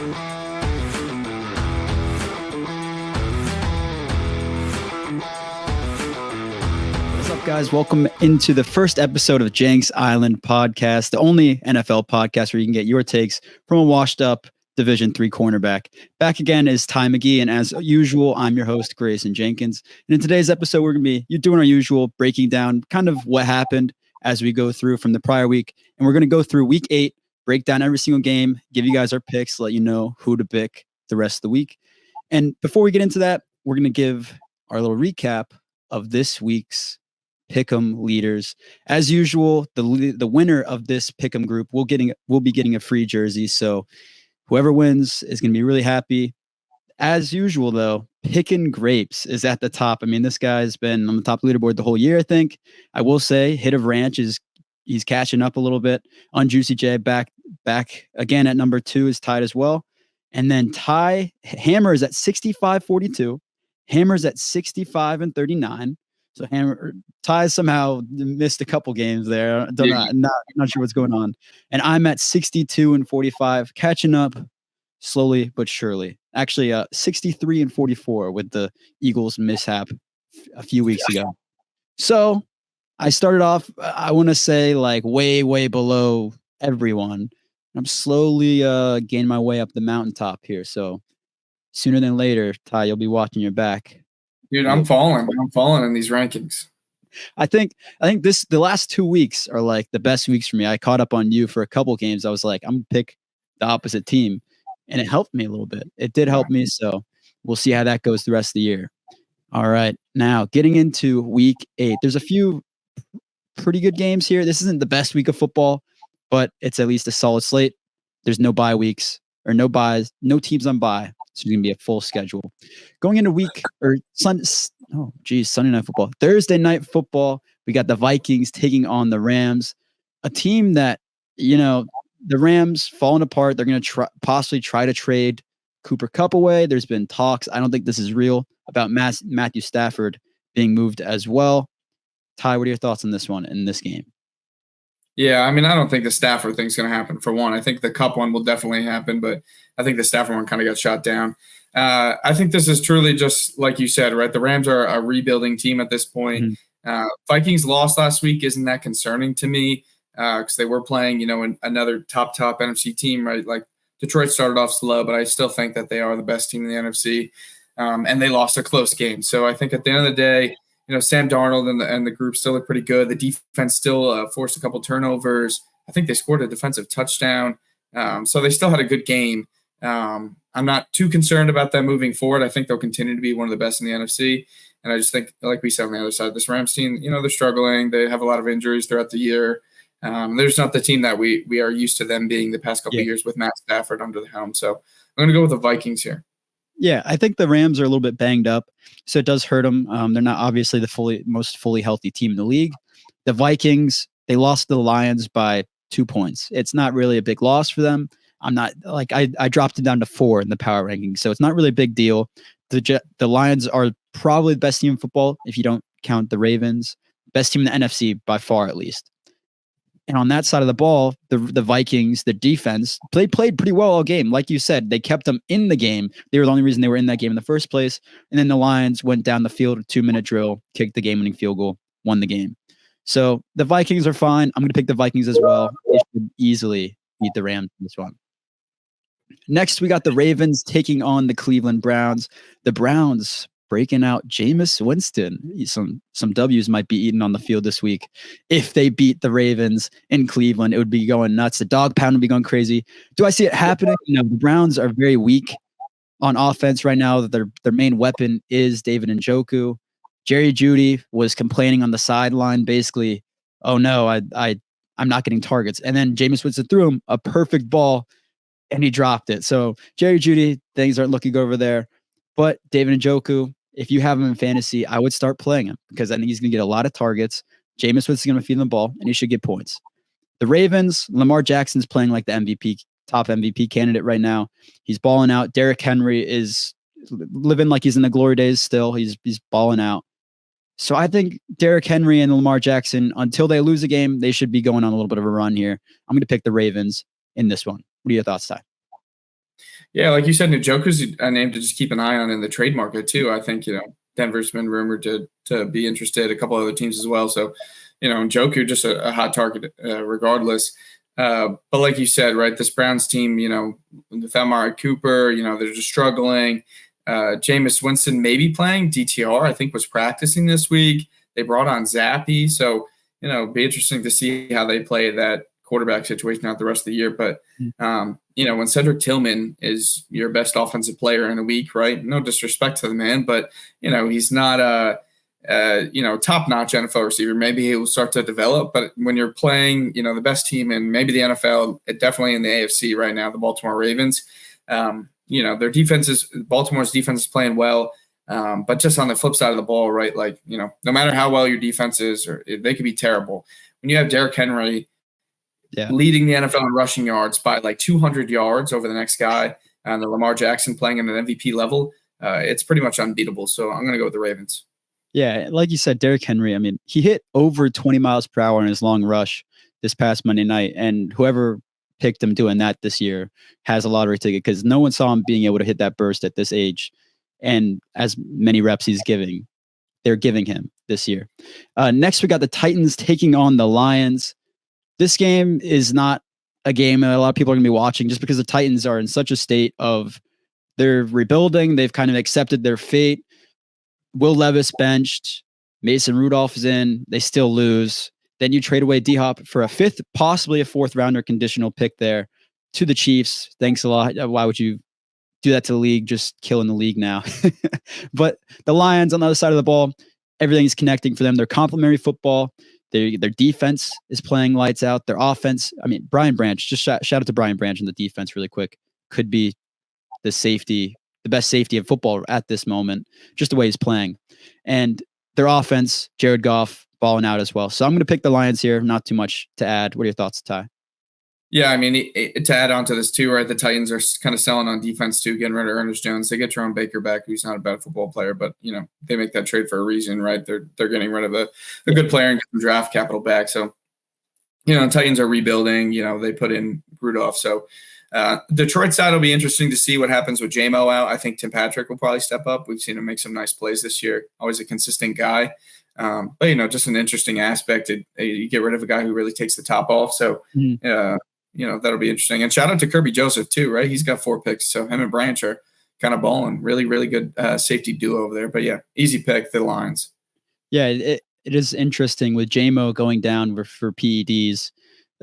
What's up, guys? Welcome into the first episode of Jenks Island Podcast, the only NFL podcast where you can get your takes from a washed-up Division III cornerback. Back again is Ty McGee, and as usual, I'm your host, Grayson Jenkins. And in today's episode, we're going to be doing our usual, breaking down kind of what happened as we go through from the prior week. And we're going to go through Week 8, break down every single game, give you guys our picks, let you know who to pick the rest of the week. And before we get into that, we're going to give our little recap of this week's Pick'em leaders. As usual, the winner of this Pick'em group will be getting a free jersey. So whoever wins is going to be really happy. As usual, though, Pickin' Grapes is at the top. I mean, this guy's been on the top leaderboard the whole year, I think. I will say Hit of Ranch he's catching up a little bit. On Juicy J back again at number 2 is tied as well. And then Ty Hammer is at 65-42. Hammer's at 65-39. So Ty somehow missed a couple games there. Not sure what's going on. And I'm at 62-45, catching up slowly but surely. Actually, 63-44 with the Eagles mishap a few weeks ago. So I started off, I want to say, like way, way below everyone. I'm slowly gaining my way up the mountaintop here. So sooner than later, Ty, you'll be watching your back. Dude, I'm falling in these rankings. I think the last 2 weeks are like the best weeks for me. I caught up on you for a couple games. I was like, I'm gonna pick the opposite team, and it helped me a little bit. It did help me. So we'll see how that goes the rest of the year. All right, now getting into Week 8. There's a few pretty good games here. This isn't the best week of football, but it's at least a solid slate. There's no bye weeks or no buys, no teams on bye. So it's going to be a full schedule. Going into Sunday night football. Thursday night football, we got the Vikings taking on the Rams, a team that, the Rams falling apart. They're going to possibly try to trade Cooper Kupp away. There's been talks. I don't think this is real about Matthew Stafford being moved as well. Ty, what are your thoughts on this one in this game? Yeah, I mean, I don't think the Stafford thing's going to happen, for one. I think the Cup one will definitely happen, but I think the Stafford one kind of got shot down. I think this is truly just like you said, right? The Rams are a rebuilding team at this point. Mm-hmm. Vikings lost last week isn't that concerning to me because they were playing, another top NFC team, right? Like Detroit started off slow, but I still think that they are the best team in the NFC, and they lost a close game. So I think at the end of the day, Sam Darnold and the group still look pretty good. The defense still forced a couple turnovers. I think they scored a defensive touchdown. So they still had a good game. I'm not too concerned about them moving forward. I think they'll continue to be one of the best in the NFC. And I just think, like we said on the other side, this Rams team, they're struggling. They have a lot of injuries throughout the year. They're just not the team that we are used to them being the past couple of years with Matt Stafford under the helm. So I'm going to go with the Vikings here. Yeah, I think the Rams are a little bit banged up, so it does hurt them. They're not obviously the most fully healthy team in the league. The Vikings, they lost to the Lions by 2 points. It's not really a big loss for them. I'm not like I dropped it down to 4 in the power rankings, so it's not really a big deal. The Lions are probably the best team in football if you don't count the Ravens. Best team in the NFC by far, at least. And on that side of the ball, the Vikings, the defense, they played pretty well all game. Like you said, they kept them in the game. They were the only reason they were in that game in the first place. And then the Lions went down the field, a 2-minute drill, kicked the game-winning field goal, won the game. So the Vikings are fine. I'm going to pick the Vikings as well. They should easily beat the Rams in this one. Next, we got the Ravens taking on the Cleveland Browns. The Browns breaking out Jameis Winston. Some W's might be eaten on the field this week. If they beat the Ravens in Cleveland, it would be going nuts. The dog pound would be going crazy. Do I see it happening? The Browns are very weak on offense right now. Their main weapon is David Njoku. Jerry Jeudy was complaining on the sideline, basically, oh no, I'm not getting targets. And then Jameis Winston threw him a perfect ball and he dropped it. So Jerry Jeudy, things aren't looking good over there. But David Njoku, if you have him in fantasy, I would start playing him because I think he's going to get a lot of targets. Jameis Winston's going to feed the ball, and he should get points. The Ravens, Lamar Jackson's playing like the top MVP candidate right now. He's balling out. Derrick Henry is living like he's in the glory days still. He's balling out. So I think Derrick Henry and Lamar Jackson, until they lose a game, they should be going on a little bit of a run here. I'm going to pick the Ravens in this one. What are your thoughts, Ty? Yeah, like you said, Njoku's a name to just keep an eye on in the trade market too. I think, Denver's been rumored to be interested, a couple other teams as well. So, Njoku just a hot target regardless. But like you said, right, this Browns team, without Amari Cooper, they're just struggling. Jameis Winston may be playing. DTR, I think, was practicing this week. They brought on Zappy. So, it'd be interesting to see how they play that quarterback situation out the rest of the year. But, when Cedric Tillman is your best offensive player in a week, right? No disrespect to the man, but, he's not a top-notch NFL receiver. Maybe he'll start to develop. But when you're playing, the best team in maybe the NFL, definitely in the AFC right now, the Baltimore Ravens, their Baltimore's defense is playing well. But just on the flip side of the ball, right, no matter how well your defense is, or they could be terrible. When you have Derrick Henry leading the NFL in rushing yards by 200 yards over the next guy, and the Lamar Jackson playing at an MVP level, it's pretty much unbeatable. So I'm going to go with the Ravens. Yeah, like you said, Derrick Henry, I mean, he hit over 20 miles per hour in his long rush this past Monday night, and whoever picked him doing that this year has a lottery ticket, because no one saw him being able to hit that burst at this age and as many reps they're giving him this year. Next, we got the Titans taking on the Lions. This game is not a game that a lot of people are going to be watching, just because the Titans are in such a state of they're rebuilding. They've kind of accepted their fate. Will Levis benched. Mason Rudolph is in. They still lose. Then you trade away D-Hop for a fifth, possibly a fourth rounder conditional pick there to the Chiefs. Thanks a lot. Why would you do that to the league? Just killing the league now. But the Lions on the other side of the ball, everything's connecting for them. They're complementary football. Their defense is playing lights out. Their offense, I mean, Brian Branch, just shout out to Brian Branch in the defense really quick. Could be the best safety of football at this moment, just the way he's playing. And their offense, Jared Goff, balling out as well. So I'm going to pick the Lions here. Not too much to add. What are your thoughts, Ty? Yeah, I mean, to add on to this too, right? The Titans are kind of selling on defense too, getting rid of Ernest Jones. They get Jerome Baker back, who's not a bad football player, but they make that trade for a reason, right? They're getting rid of a good player and getting draft capital back. So, Titans are rebuilding. They put in Rudolph. So, Detroit side will be interesting to see what happens with J-Mo out. I think Tim Patrick will probably step up. We've seen him make some nice plays this year. Always a consistent guy. But just an interesting aspect. You get rid of a guy who really takes the top off. So, that'll be interesting. And shout out to Kirby Joseph too, right? He's got 4 picks. So him and Branch are kind of balling. Really, really good safety duo over there. But yeah, easy pick, the Lions. Yeah, it is interesting with J-Mo going down for PEDs.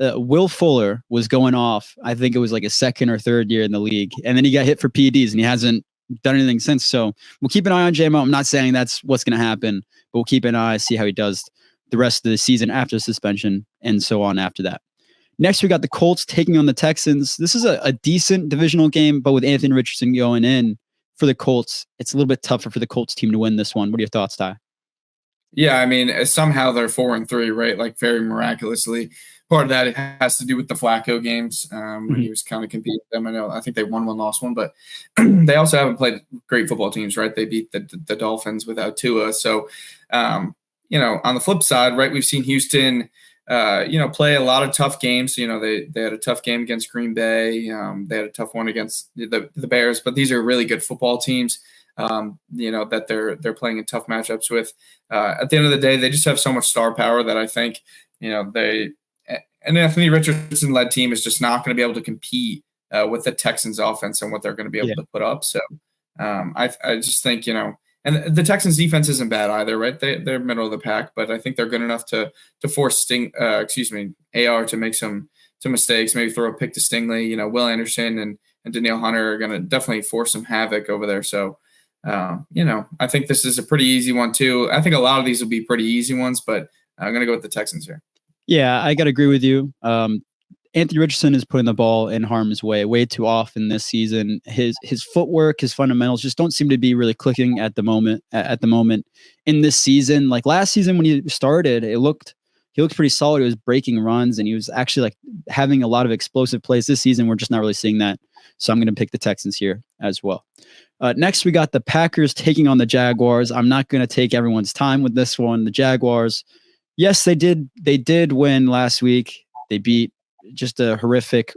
Will Fuller was going off. I think it was like a second or third year in the league. And then he got hit for PEDs and he hasn't done anything since. So we'll keep an eye on J-Mo. I'm not saying that's what's going to happen, but we'll keep an eye, see how he does the rest of the season after suspension and so on after that. Next, we got the Colts taking on the Texans. This is a decent divisional game, but with Anthony Richardson going in for the Colts, it's a little bit tougher for the Colts team to win this one. What are your thoughts, Ty? Yeah, I mean, somehow they're 4-3, right? Like very miraculously. Part of that has to do with the Flacco games when he was kind of competing with them. I think they won one, lost one, but they also haven't played great football teams, right? They beat the Dolphins without Tua. So, on the flip side, right, we've seen Houston play a lot of tough games. They had a tough game against Green Bay. They had a tough one against the Bears, but these are really good football teams, that they're playing in tough matchups with. At the end of the day, they just have so much star power that I think, an Anthony Richardson-led team is just not going to be able to compete with the Texans offense and what they're going to be able to put up. So I just think, and the Texans defense isn't bad either, right? They're middle of the pack, but I think they're good enough to force AR to make some mistakes, maybe throw a pick to Stingley. Will Anderson and Danielle Hunter are going to definitely force some havoc over there. So, I think this is a pretty easy one too. I think a lot of these will be pretty easy ones, but I'm going to go with the Texans here. Yeah, I got to agree with you. Anthony Richardson is putting the ball in harm's way too often this season. His footwork, his fundamentals just don't seem to be really clicking at the moment. In this season, like last season when he started, he looked pretty solid. He was breaking runs and he was actually like having a lot of explosive plays. This season, we're just not really seeing that. So I'm going to pick the Texans here as well. Next, we got the Packers taking on the Jaguars. I'm not going to take everyone's time with this one. The Jaguars, yes, they did win last week. They beat just a horrific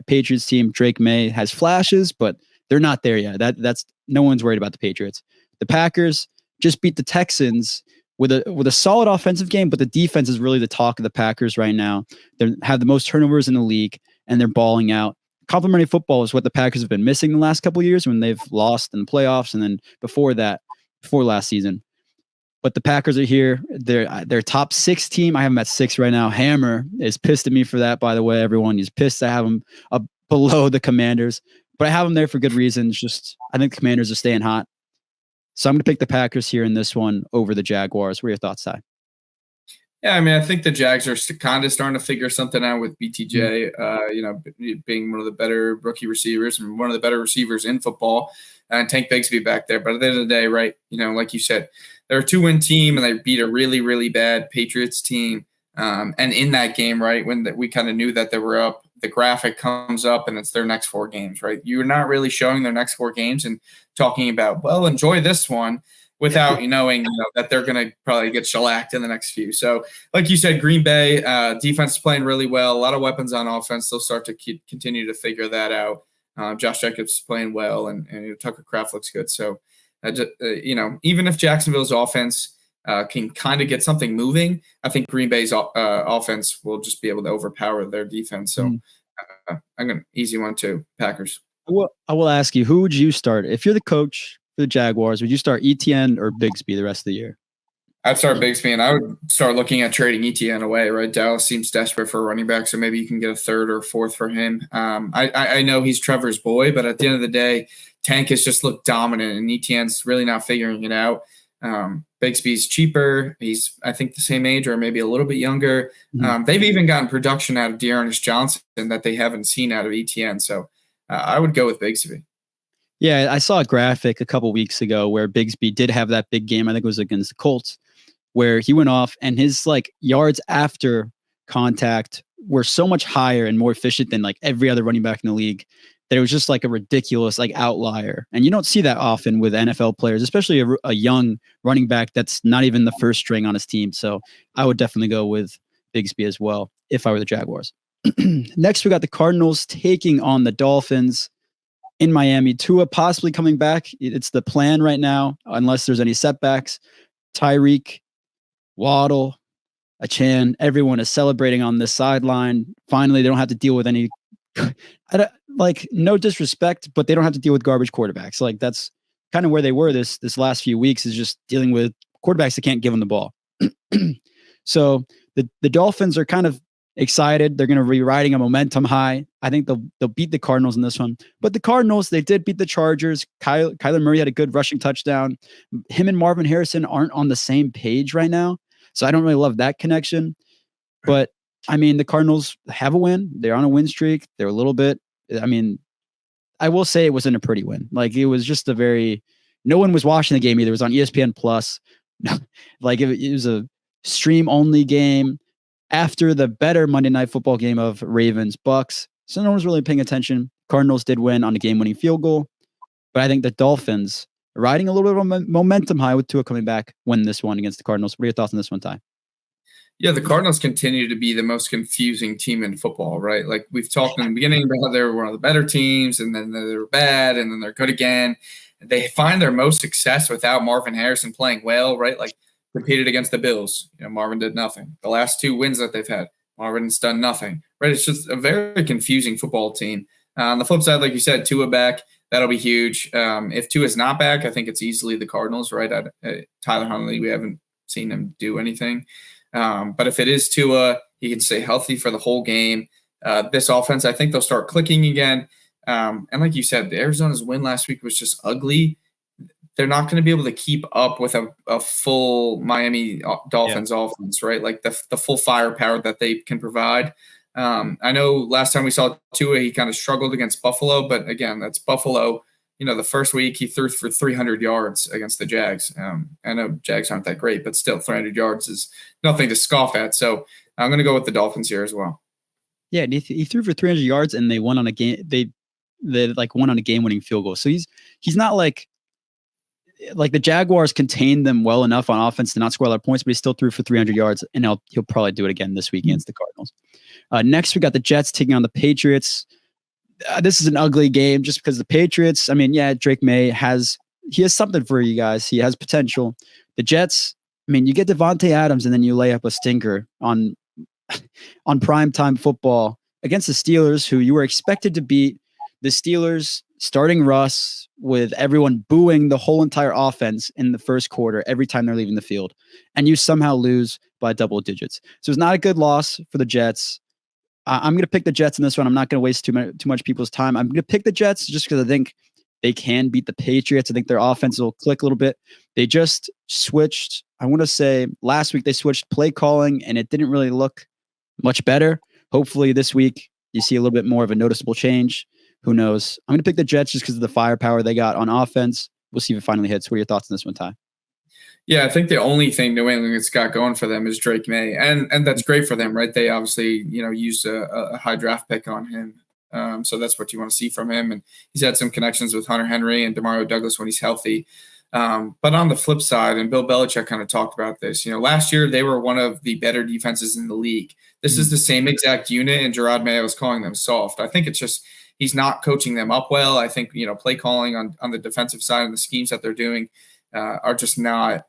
Patriots team. Drake May has flashes, but they're not there yet. That's no one's worried about the Patriots. The Packers just beat the Texans with a solid offensive game, but the defense is really the talk of the Packers right now. They have the most turnovers in the league, and they're balling out. Complementary football is what the Packers have been missing the last couple of years when they've lost in the playoffs, and then before last season. But the Packers are here. They're top 6 team. I have them at 6 right now. Hammer is pissed at me for that, by the way, everyone. He's pissed to have them up below the Commanders. But I have them there for good reasons. Just I think the Commanders are staying hot. So I'm going to pick the Packers here in this one over the Jaguars. What are your thoughts, Ty? Yeah, I mean, I think the Jags are kind of starting to figure something out with BTJ, being one of the better rookie receivers and one of the better receivers in football, and Tank Bigsby back there. But at the end of the day, right, like you said, they're a 2-win team, and they beat a really, really bad Patriots team. And in that game, right, when we kind of knew that they were up, the graphic comes up, and it's their next 4 games, right? You're not really showing their next 4 games and talking about, well, enjoy this one, without knowing that they're going to probably get shellacked in the next few. So, like you said, Green Bay defense is playing really well. A lot of weapons on offense. They'll start to continue to figure that out. Josh Jacobs is playing well, and Tucker Kraft looks good. So, even if Jacksonville's offense can kind of get something moving, I think Green Bay's offense will just be able to overpower their defense. So, I'm going to easy one too, Packers. I will ask you, who would you start if you're the coach for the Jaguars? Would you start Etienne or Bigsby the rest of the year? I'd start Bigsby, and I would start looking at trading Etienne away, right? Dallas seems desperate for a running back, so maybe you can get a 3rd or 4th for him. I know he's Trevor's boy, but at the end of the day, Tank has just looked dominant, and Etienne's really not figuring it out. Bigsby's cheaper. He's, I think, the same age or maybe a little bit younger. They've even gotten production out of Dearness Johnson that they haven't seen out of Etienne, so I would go with Bigsby. Yeah, I saw a graphic a couple weeks ago where Bigsby did have that big game. I think it was against the Colts, where he went off and his yards after contact were so much higher and more efficient than every other running back in the league that it was just a ridiculous outlier. And you don't see that often with NFL players, especially a young running back that's not even the first string on his team. So I would definitely go with Bigsby as well if I were the Jaguars. Next, we got the Cardinals taking on the Dolphins in Miami. Tua possibly coming back. It's the plan right now, unless there's any setbacks. Tyreek, Waddle, Etienne, everyone is celebrating on this sideline. Finally, they don't have to deal with any, no disrespect, but they don't have to deal with garbage quarterbacks. That's kind of where they were this last few weeks, is just dealing with quarterbacks that can't give them the ball. So the Dolphins are kind of excited. They're going to be riding a momentum high. I think they'll beat the Cardinals in this one. But the Cardinals, they did beat the Chargers. Kyler Murray had a good rushing touchdown. Him and Marvin Harrison aren't on the same page right now, so I don't really love that connection. But I mean, the Cardinals have a win. They're on a win streak. They're a little bit. I mean, I will say it wasn't a pretty win. It was just no one was watching the game either. It was on ESPN Plus. It was a stream only game after the better Monday Night Football game of Ravens Bucks. So no one was really paying attention. Cardinals did win on a game-winning field goal, but I think the Dolphins are riding a little bit of a momentum high with Tua coming back, win this one against the Cardinals. What are your thoughts on this one, Ty? Yeah, the Cardinals continue to be the most confusing team in football, right? We've talked in the beginning about how they were one of the better teams, and then they were bad, and then they're good again. They find their most success without Marvin Harrison playing well, right? Competed against the Bills. Marvin did nothing. The last 2 wins that they've had, Marvin's done nothing, right? It's just a very confusing football team. On the flip side, like you said, Tua back, that'll be huge. If Tua's not back, I think it's easily the Cardinals, right? Tyler Huntley, we haven't seen him do anything. But if it is Tua, he can stay healthy for the whole game. This offense, I think they'll start clicking again. And like you said, Arizona's win last week was just ugly. They're not going to be able to keep up with a full Miami Dolphins offense, right? The full firepower that they can provide. I know last time we saw Tua, he kind of struggled against Buffalo, but again, that's Buffalo. The first week he threw for 300 yards against the Jags. I know Jags aren't that great, but still 300 yards is nothing to scoff at. So I'm going to go with the Dolphins here as well. Yeah, and he threw for 300 yards and they won on a game. They won on a game-winning field goal. So he's not like the Jaguars contained them well enough on offense to not score a lot of points, but he still threw for 300 yards, and he'll probably do it again this week against the Cardinals. Next, we got the Jets taking on the Patriots. this is an ugly game just because the Patriots, I mean, yeah, Drake May has something for you guys. He has potential. The Jets, I mean, you get Devontae Adams and then you lay up a stinker on primetime football against the Steelers, who you were expected to beat. The Steelers starting Russ with everyone booing the whole entire offense in the first quarter every time they're leaving the field, and you somehow lose by double digits. So it's not a good loss for the Jets. I'm going to pick the Jets in this one. I'm not going to waste too much people's time. I'm going to pick the Jets just because I think they can beat the Patriots. I think their offense will click a little bit. They just switched. I want to say last week they switched play calling, and it didn't really look much better. Hopefully this week you see a little bit more of a noticeable change. Who knows? I'm going to pick the Jets just because of the firepower they got on offense. We'll see if it finally hits. What are your thoughts on this one, Ty? Yeah, I think the only thing New England's got going for them is Drake May, and that's great for them, right? They obviously, used a high draft pick on him, so that's what you want to see from him. And he's had some connections with Hunter Henry and Demario Douglas when he's healthy. But on the flip side, and Bill Belichick kind of talked about this, last year they were one of the better defenses in the league. This is the same exact unit, and Gerard Mayo is calling them soft. I think it's just he's not coaching them up well. I think play calling on the defensive side and the schemes that they're doing are just not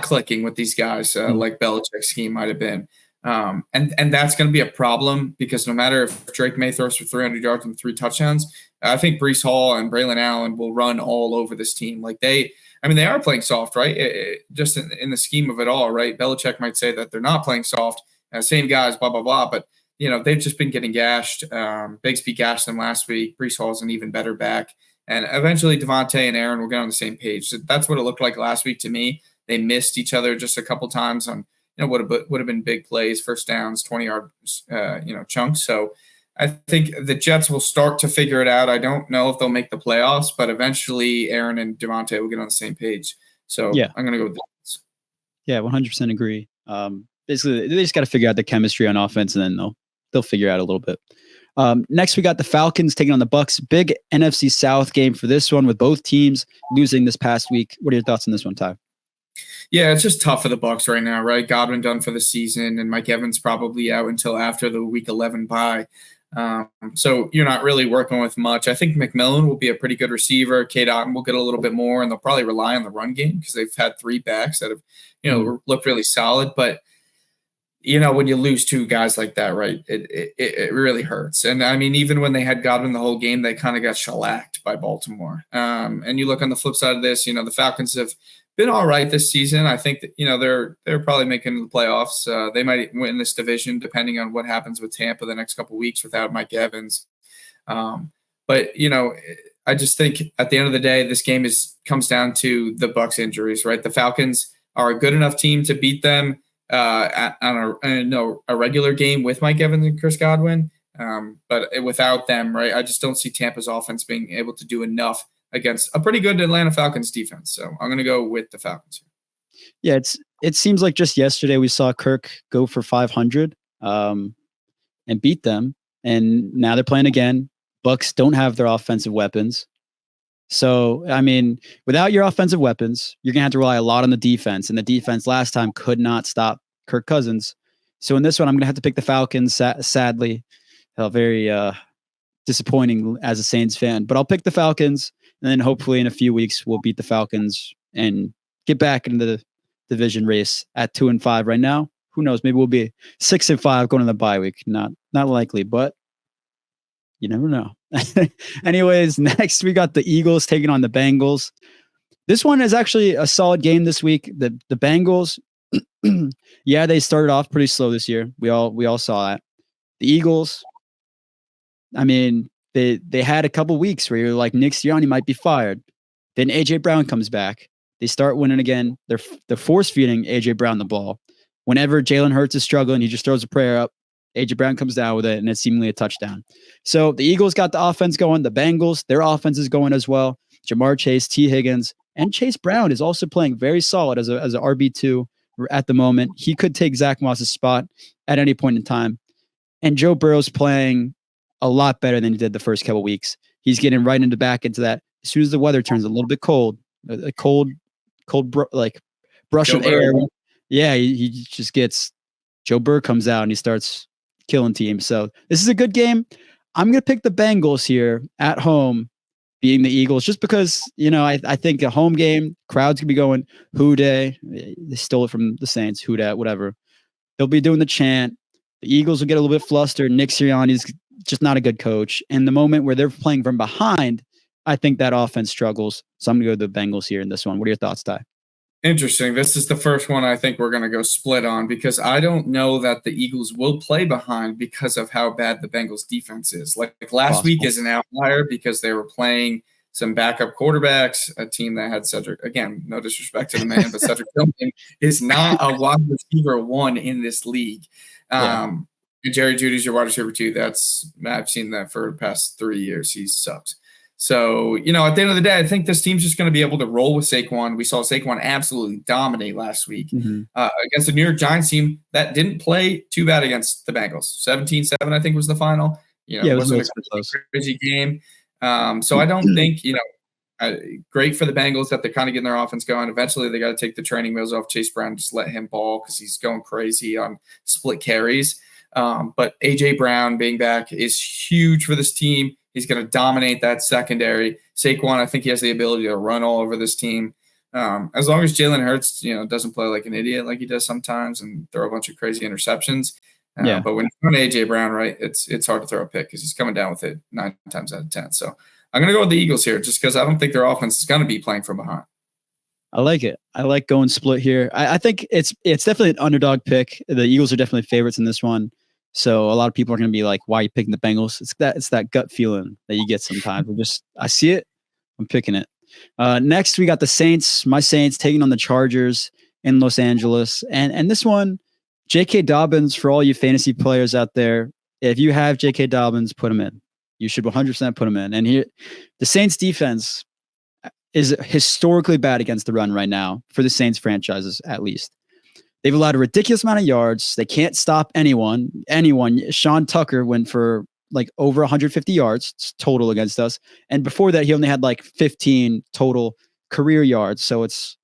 clicking with these guys like Belichick's scheme might have been. And that's going to be a problem because no matter if Drake May throws for 300 yards and 3 touchdowns, I think Breece Hall and Braylon Allen will run all over this team. Like they are playing soft, right? Just in the scheme of it all, right? Belichick might say that they're not playing soft, same guys, blah, blah, blah. But, they've just been getting gashed. Bigsby gashed them last week. Breece Hall's an even better back. And eventually Devontae and Aaron will get on the same page. So that's what it looked like last week to me. They missed each other just a couple times on, would have been big plays, first downs, 20-yard, chunks. So I think the Jets will start to figure it out. I don't know if they'll make the playoffs, but eventually Aaron and Devontae will get on the same page. So yeah. I'm going to go with the Jets. Yeah, 100% agree. Basically, they just got to figure out the chemistry on offense, and then they'll figure out a little bit. Next, we got the Falcons taking on the Bucs. Big NFC South game for this one with both teams losing this past week. What are your thoughts on this one, Ty? Yeah, it's just tough for the Bucs right now, right? Godwin done for the season, and Mike Evans probably out until after the Week 11 bye. So you're not really working with much. I think McMillan will be a pretty good receiver. Cade Otton will get a little bit more, and they'll probably rely on the run game because they've had 3 backs that have, looked really solid. But when you lose 2 guys like that, right, it really hurts. And I mean, even when they had Godwin the whole game, they kind of got shellacked by Baltimore. And you look on the flip side of this, the Falcons have been all right this season. I think that, they're probably making the playoffs. They might win this division depending on what happens with Tampa the next couple of weeks without Mike Evans. But I just think at the end of the day, this game comes down to the Bucs injuries, right? The Falcons are a good enough team to beat them on a regular game with Mike Evans and Chris Godwin. But without them, right, I just don't see Tampa's offense being able to do enough against a pretty good Atlanta Falcons defense. So I'm going to go with the Falcons. Yeah, it seems like just yesterday we saw Kirk go for 500 and beat them. And now they're playing again. Bucs don't have their offensive weapons. So, I mean, without your offensive weapons, you're going to have to rely a lot on the defense. And the defense last time could not stop Kirk Cousins. So in this one, I'm going to have to pick the Falcons, sadly. Very disappointing as a Saints fan. But I'll pick the Falcons. And then hopefully in a few weeks, we'll beat the Falcons and get back into the division race at 2-5 right now. Who knows? Maybe we'll be 6-5 going to the bye week. Not likely, but you never know. Anyways, next we got the Eagles taking on the Bengals. This one is actually a solid game this week. The Bengals, yeah, they started off pretty slow this year. We all saw that. The Eagles, I mean, they had a couple weeks where you're like, Nick Sirianni might be fired. Then AJ Brown comes back. They start winning again. They're force feeding AJ Brown the ball. Whenever Jalen Hurts is struggling, he just throws a prayer up. AJ Brown comes down with it, and it's seemingly a touchdown. So the Eagles got the offense going. The Bengals, their offense is going as well. Jamar Chase, T. Higgins, and Chase Brown is also playing very solid as a RB2 at the moment. He could take Zach Moss's spot at any point in time. And Joe Burrow's playing a lot better than he did the first couple weeks. He's getting right back into that. As soon as the weather turns a little bit cold, brush of air. Yeah, he just gets, Joe Burrow comes out and he starts killing teams. So this is a good game. I'm going to pick the Bengals here at home, beating the Eagles, just because, I think a home game, crowds could be going, Who Dey. They stole it from the Saints, Who Dat, whatever. They'll be doing the chant. The Eagles will get a little bit flustered. Nick Sirianni's just not a good coach. And the moment where they're playing from behind, I think that offense struggles. So I'm going to go to the Bengals here in this one. What are your thoughts, Ty? Interesting. This is the first one I think we're going to go split on because I don't know that the Eagles will play behind because of how bad the Bengals defense is. Like last week is an outlier because they were playing some backup quarterbacks, a team that had Cedric. Again, no disrespect to the man, but Cedric Tillman is not a wide receiver one in this league. Jerry Jeudy's your wide receiver two. I've seen that for the past 3 years. He sucks. So, at the end of the day, I think this team's just going to be able to roll with Saquon. We saw Saquon absolutely dominate last week against the New York Giants team that didn't play too bad against the Bengals. 17-7, I think, was the final. It wasn't a crazy game. So I don't think, great for the Bengals that they're kind of getting their offense going. Eventually, they got to take the training wheels off Chase Brown, just let him ball because he's going crazy on split carries. But A.J. Brown being back is huge for this team. He's going to dominate that secondary. Saquon, I think he has the ability to run all over this team. As long as Jalen Hurts, doesn't play like an idiot like he does sometimes and throw a bunch of crazy interceptions. But when you're on A.J. Brown, right, it's hard to throw a pick because he's coming down with it 9 times out of 10. So I'm going to go with the Eagles here just because I don't think their offense is going to be playing from behind. I like it. I like going split here. I think it's definitely an underdog pick. The Eagles are definitely favorites in this one. So a lot of people are going to be like, why are you picking the Bengals? It's that gut feeling that you get sometimes. I see it. I'm picking it. Next, we got the Saints. My Saints taking on the Chargers in Los Angeles. And this one, J.K. Dobbins, for all you fantasy players out there, if you have J.K. Dobbins, put him in. You should 100% put him in. And here, the Saints defense is historically bad against the run right now for the Saints franchises, at least. They've allowed a ridiculous amount of yards. They can't stop anyone. Sean Tucker went for like over 150 yards total against us. And before that, he only had like 15 total career yards. So it's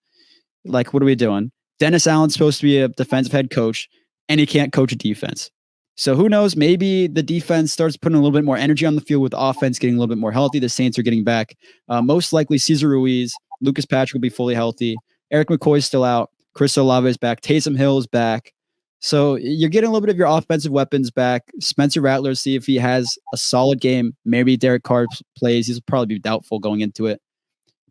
like, what are we doing? Dennis Allen's supposed to be a defensive head coach, and he can't coach a defense. So who knows? Maybe the defense starts putting a little bit more energy on the field with offense getting a little bit more healthy. The Saints are getting back. Most likely Cesar Ruiz, Lucas Patrick will be fully healthy. Eric McCoy's still out. Chris Olave is back. Taysom Hill is back. So you're getting a little bit of your offensive weapons back. Spencer Rattler, see if he has a solid game. Maybe Derek Carr plays. He'll probably be doubtful going into it.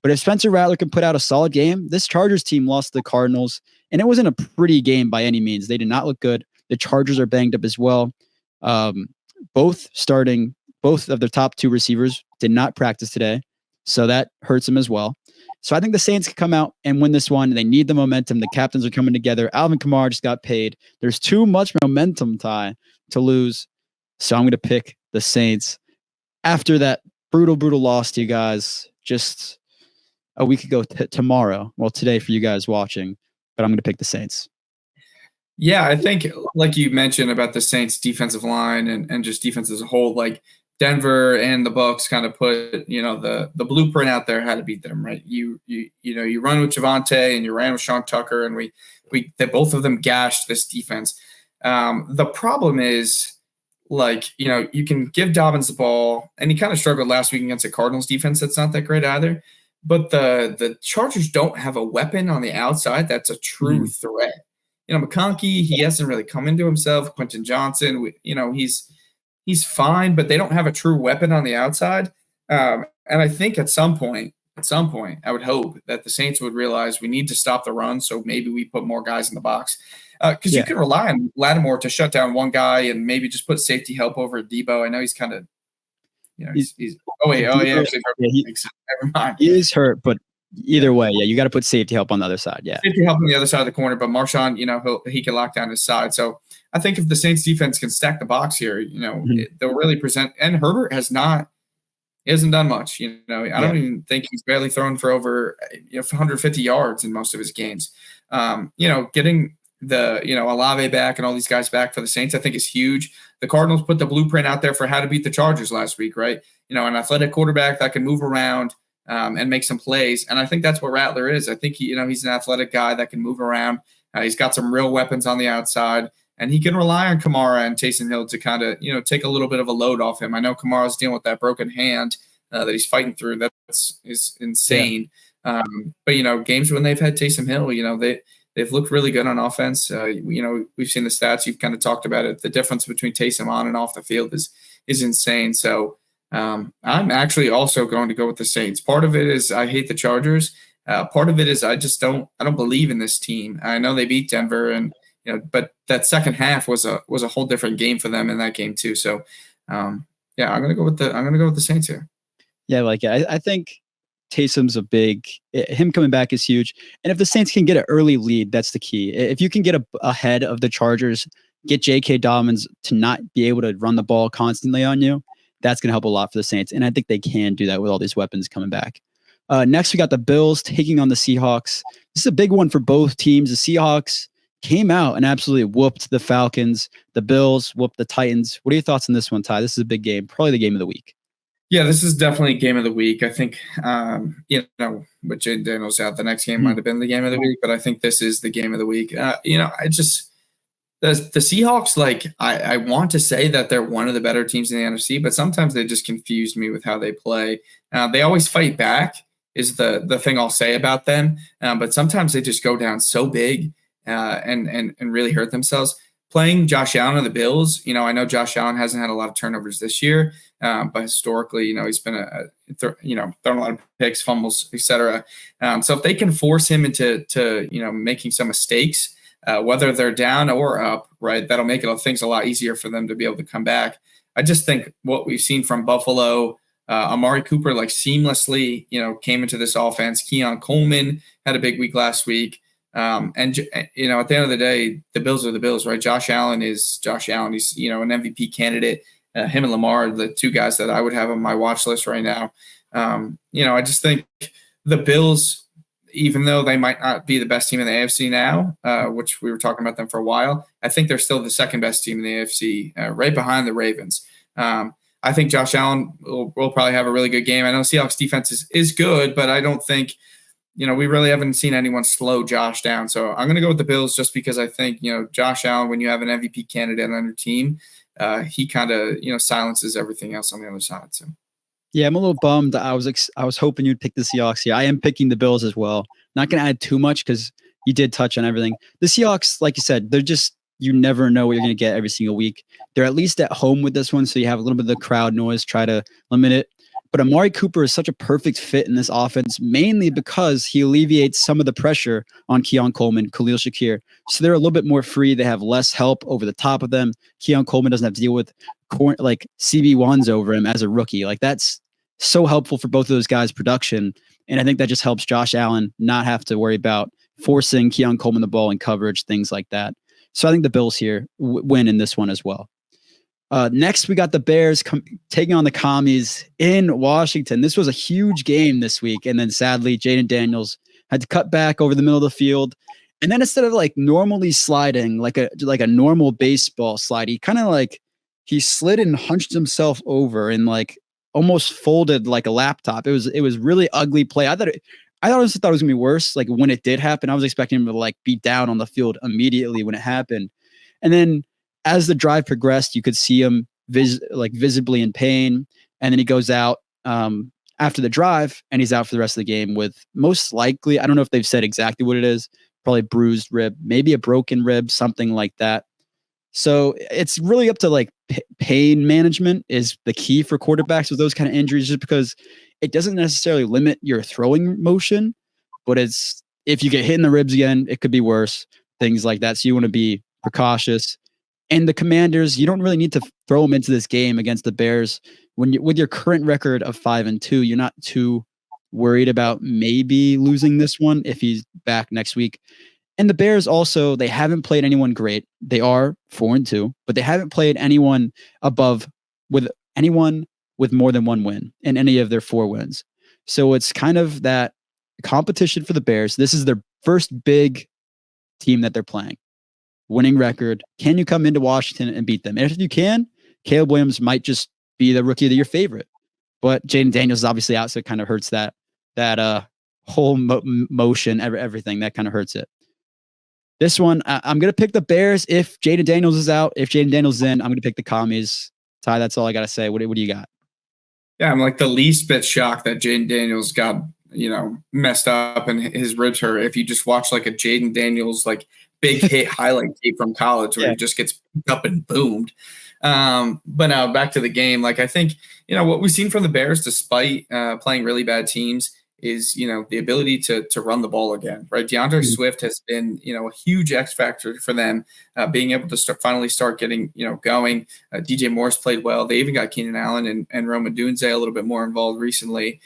But if Spencer Rattler can put out a solid game, this Chargers team lost to the Cardinals, and it wasn't a pretty game by any means. They did not look good. The Chargers are banged up as well. Both of their top 2 receivers did not practice today, so that hurts them as well. So I think the Saints can come out and win this one. They need the momentum. The captains are coming together. Alvin Kamara just got paid. There's too much momentum, Ty, to lose. So I'm going to pick the Saints after that brutal loss to you guys just a week ago tomorrow. Well, today for you guys watching, but I'm going to pick the Saints. Yeah, I think like you mentioned about the Saints defensive line and just defense as a whole, like Denver and the Bucs kind of put, the blueprint out there how to beat them, right? You run with Javonte and you ran with Sean Tucker, and both of them gashed this defense. The problem is, you can give Dobbins the ball, and he kind of struggled last week against the Cardinals defense that's not that great either. But the Chargers don't have a weapon on the outside that's a true threat. McConkey, he hasn't really come into himself. Quentin Johnson, he's fine, but they don't have a true weapon on the outside. And I think at some point, I would hope that the Saints would realize we need to stop the run. So maybe we put more guys in the box because you can rely on Lattimore to shut down one guy and maybe just put safety help over Debo. I know he's kind of, he's actually hurt. Never mind. He is hurt, but either way, you got to put safety help on the other side. Yeah, safety help on the other side of the corner, but Marshawn, he can lock down his side. So I think if the Saints defense can stack the box here, they'll really present. And Herbert he hasn't done much. I don't even think he's barely thrown for over 150 yards in most of his games. Getting the Olave back and all these guys back for the Saints, I think is huge. The Cardinals put the blueprint out there for how to beat the Chargers last week, right? An athletic quarterback that can move around and make some plays. And I think that's what Rattler is. I think he's an athletic guy that can move around. He's got some real weapons on the outside. and he can rely on Kamara and Taysom Hill to kind of, take a little bit of a load off him. I know Kamara's dealing with that broken hand that he's fighting through. Is insane. Yeah. But games when they've had Taysom Hill, they've looked really good on offense. We've seen the stats. You've kind of talked about it. The difference between Taysom on and off the field is insane. So I'm actually also going to go with the Saints. Part of it is I hate the Chargers. Part of it is I don't believe in this team. I know they beat Denver, and but that second half was a whole different game for them in that game too. So I'm gonna go with the Saints here. Yeah, I think Taysom's him coming back is huge. And if the Saints can get an early lead, that's the key. If you can get ahead of the Chargers, get J.K. Dobbins to not be able to run the ball constantly on you, that's going to help a lot for the Saints. And I think they can do that with all these weapons coming back. Next, we got the Bills taking on the Seahawks. This is a big one for both teams. The Seahawks came out and absolutely whooped the Falcons. The Bills whooped the Titans. What are your thoughts on this one, Ty? This is a big game, probably the game of the week. Yeah, this is definitely game of the week. I think, with Jaden Daniels out, the next game might have been the game of the week, but I think this is the game of the week. The Seahawks, I want to say that they're one of the better teams in the NFC, but sometimes they just confused me with how they play. They always fight back is the thing I'll say about them, but sometimes they just go down so big and really hurt themselves. Playing Josh Allen of the Bills, I know Josh Allen hasn't had a lot of turnovers this year, but historically, he's been thrown a lot of picks, fumbles, etc. So if they can force him into making some mistakes, whether they're down or up, right, that'll make things a lot easier for them to be able to come back. I just think what we've seen from Buffalo, Amari Cooper seamlessly, came into this offense. Keon Coleman had a big week last week. At the end of the day, the Bills are the Bills, right? Josh Allen is Josh Allen. He's, an MVP candidate. Him and Lamar are the two guys that I would have on my watch list right now. I just think the Bills, even though they might not be the best team in the AFC now, which we were talking about them for a while, I think they're still the second best team in the AFC, right behind the Ravens. I think Josh Allen will probably have a really good game. I know Seahawks defense is good, but I don't think, we really haven't seen anyone slow Josh down. So I'm going to go with the Bills just because I think, Josh Allen, when you have an MVP candidate on your team, he kind of, silences everything else on the other side. So. Yeah, I'm a little bummed. I was hoping you'd pick the Seahawks. Yeah, I am picking the Bills as well. Not going to add too much because you did touch on everything. The Seahawks, like you said, they're just, you never know what you're going to get every single week. They're at least at home with this one, so you have a little bit of the crowd noise, try to limit it. But Amari Cooper is such a perfect fit in this offense, mainly because he alleviates some of the pressure on Keon Coleman, Khalil Shakir. So they're a little bit more free. They have less help over the top of them. Keon Coleman doesn't have to deal with CB1s over him as a rookie. That's so helpful for both of those guys' production. And I think that just helps Josh Allen not have to worry about forcing Keon Coleman the ball in coverage, things like that. So I think the Bills here win in this one as well. Next, we got the Bears taking on the Commies in Washington. This was a huge game this week. And then sadly, Jaden Daniels had to cut back over the middle of the field. And then instead of normally sliding like a normal baseball slide, he kind of he slid and hunched himself over and almost folded like a laptop. It was really ugly play. I thought it was going to be worse. When it did happen, I was expecting him to be down on the field immediately when it happened. And then as the drive progressed, you could see him visibly in pain. And then he goes out after the drive and he's out for the rest of the game with most likely, I don't know if they've said exactly what it is, probably bruised rib, maybe a broken rib, something like that. So it's really up to pain management is the key for quarterbacks with those kind of injuries, just because it doesn't necessarily limit your throwing motion, but if you get hit in the ribs again, it could be worse, things like that. So you want to be precautious. And the Commanders, you don't really need to throw them into this game against the Bears. With your current record of 5-2, you're not too worried about maybe losing this one if he's back next week. And the Bears also, they haven't played anyone great. They are 4-2, but they haven't played anyone with more than one win in any of their 4 wins. So it's kind of that competition for the Bears. This is their first big team that they're playing. Winning record. Can you come into Washington and beat them? And if you can, Caleb Williams might just be the rookie of the year favorite. But Jaden Daniels is obviously out, so it kind of hurts that whole motion, everything that kind of hurts it. This one, I'm going to pick the Bears if Jaden Daniels is out. If Jaden Daniels is in, I'm going to pick the Commies. Ty, that's all I got to say. What do you got? Yeah, I'm like the least bit shocked that Jaden Daniels got, messed up and his ribs hurt. If you just watch like a Jaden Daniels like big hit highlight tape from college where he just gets picked up and boomed. But now back to the game. Like I think, what we've seen from the Bears, despite playing really bad teams, is the ability to run the ball again, right? DeAndre Swift has been a huge X factor for them, being able to finally start getting going. DJ Moore's played well. They even got Keenan Allen and Rome Odunze a little bit more involved recently.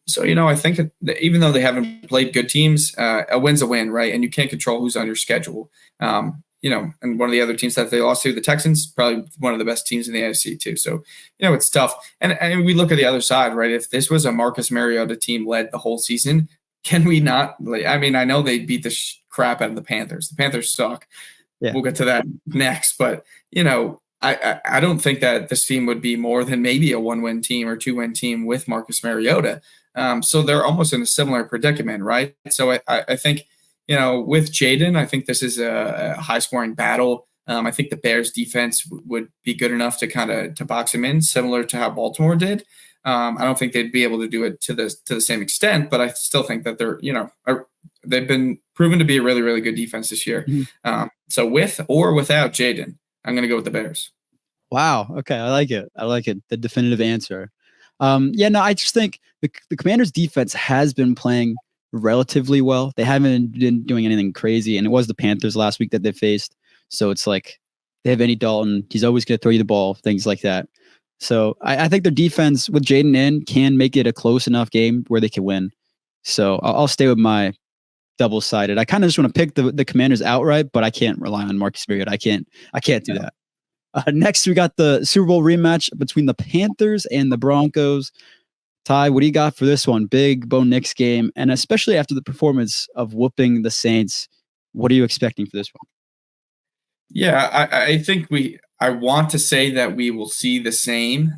So I think that even though they haven't played good teams, a win's a win, right? And you can't control who's on your schedule. And one of the other teams that they lost to, the Texans, probably one of the best teams in the AFC too. So, it's tough. And we look at the other side, right? If this was a Marcus Mariota team led the whole season, can we not? I know they beat the crap out of the Panthers. The Panthers suck. Yeah. We'll get to that next. But, I don't think that this team would be more than maybe a 1-win team or 2-win team with Marcus Mariota. So they're almost in a similar predicament, right? So I think – with Jaden, I think this is a high-scoring battle. I think the Bears' defense would be good enough to box him in, similar to how Baltimore did. I don't think they'd be able to do it to the same extent, but I still think that they've been proven to be a really, really good defense this year. Mm-hmm. So with or without Jaden, I'm going to go with the Bears. Wow. Okay, I like it. The definitive answer. I just think the Commanders' defense has been playing relatively well. They haven't been doing anything crazy, and it was the Panthers last week that they faced. So it's like they have Andy Dalton. He's always going to throw you the ball, things like that. So I think their defense with Jaden in can make it a close enough game where they can win. So I'll stay with my double-sided. I kind of just want to pick the Commanders outright, but I can't rely on Marcus Mariota. I can't do that. Next, we got the Super Bowl rematch between the Panthers and the Broncos. Ty, what do you got for this one? Big Bo Nix game, and especially after the performance of whooping the Saints, what are you expecting for this one? Yeah, I think I want to say that we will see the same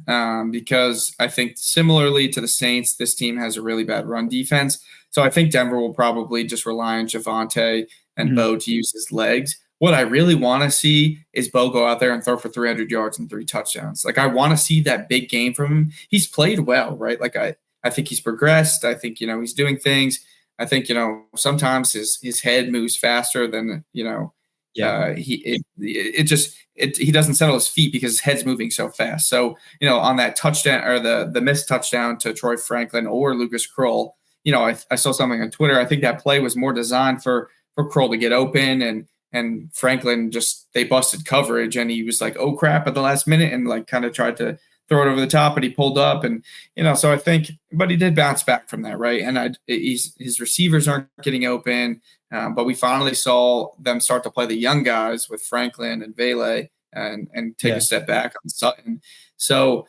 because I think similarly to the Saints, this team has a really bad run defense. So I think Denver will probably just rely on Javonte and Bo to use his legs. What I really want to see is Bo go out there and throw for 300 yards and 3 touchdowns. Like, I want to see that big game from him. He's played well, right? Like, I think he's progressed. I think, he's doing things. I think, sometimes his head moves faster than, he doesn't settle his feet because his head's moving so fast. So, on that touchdown or the missed touchdown to Troy Franklin or Lucas Krull, I saw something on Twitter. I think that play was more designed for Krull to get open and Franklin they busted coverage and he was like, oh crap, at the last minute and like kind of tried to throw it over the top, but he pulled up and, so I think, but he did bounce back from that. Right. And his receivers aren't getting open, but we finally saw them start to play the young guys with Franklin and Vele and take a step back on Sutton. So,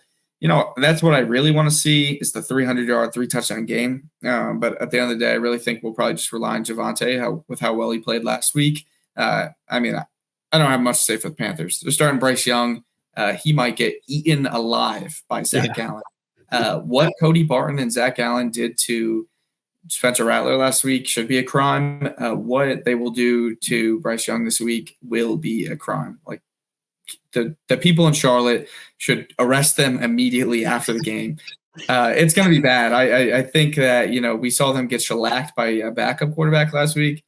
that's what I really want to see is the 300-yard, 3-touchdown game. But at the end of the day, I really think we'll probably just rely on Javonte with how well he played last week. I don't have much to say for the Panthers. They're starting Bryce Young. He might get eaten alive by Zach Allen. What Cody Barton and Zach Allen did to Spencer Rattler last week should be a crime. What they will do to Bryce Young this week will be a crime. Like the people in Charlotte should arrest them immediately after the game. It's going to be bad. I think that, we saw them get shellacked by a backup quarterback last week.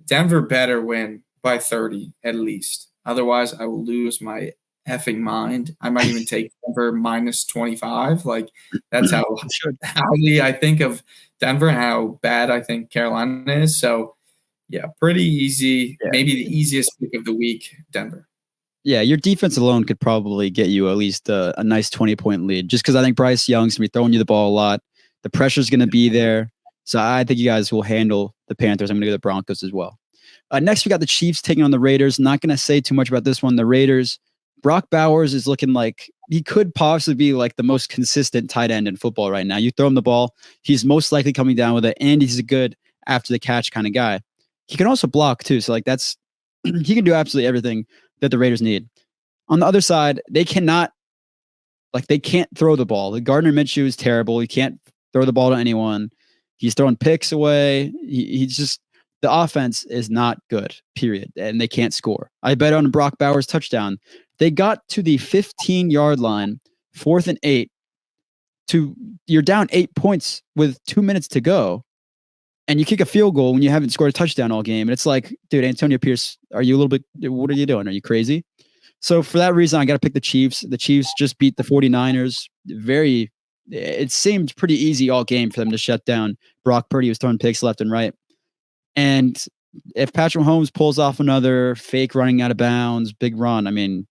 Denver better win by 30 at least. Otherwise, I will lose my effing mind. I might even take Denver minus 25. Like, that's how highly I think of Denver and how bad I think Carolina is. So, yeah, pretty easy. Yeah. Maybe the easiest pick of the week, Denver. Yeah, your defense alone could probably get you at least a nice 20-point lead just because I think Bryce Young's going to be throwing you the ball a lot. The pressure's going to be there. So I think you guys will handle the Panthers. I'm going to go the Broncos as well. Next, we got the Chiefs taking on the Raiders. Not going to say too much about this one. The Raiders, Brock Bowers is looking like he could possibly be like the most consistent tight end in football right now. You throw him the ball, he's most likely coming down with it, and he's a good after the catch kind of guy. He can also block too. So like he can do absolutely everything that the Raiders need. On the other side, they can't throw the ball. The Gardner Minshew is terrible. He can't throw the ball to anyone. He's throwing picks away. He's just The offense is not good, period, and they can't score. I bet on Brock Bowers' touchdown. They got to the 15-yard line, 4th and 8. You're down 8 points with 2 minutes to go, and you kick a field goal when you haven't scored a touchdown all game. And it's like, dude, Antonio Pierce, are you a little bit? What are you doing? Are you crazy? So for that reason, I got to pick the Chiefs. The Chiefs just beat the 49ers. It seemed pretty easy all game for them to shut down Brock Purdy. He was throwing picks left and right. And if Patrick Mahomes pulls off another fake running out of bounds, big run, I mean,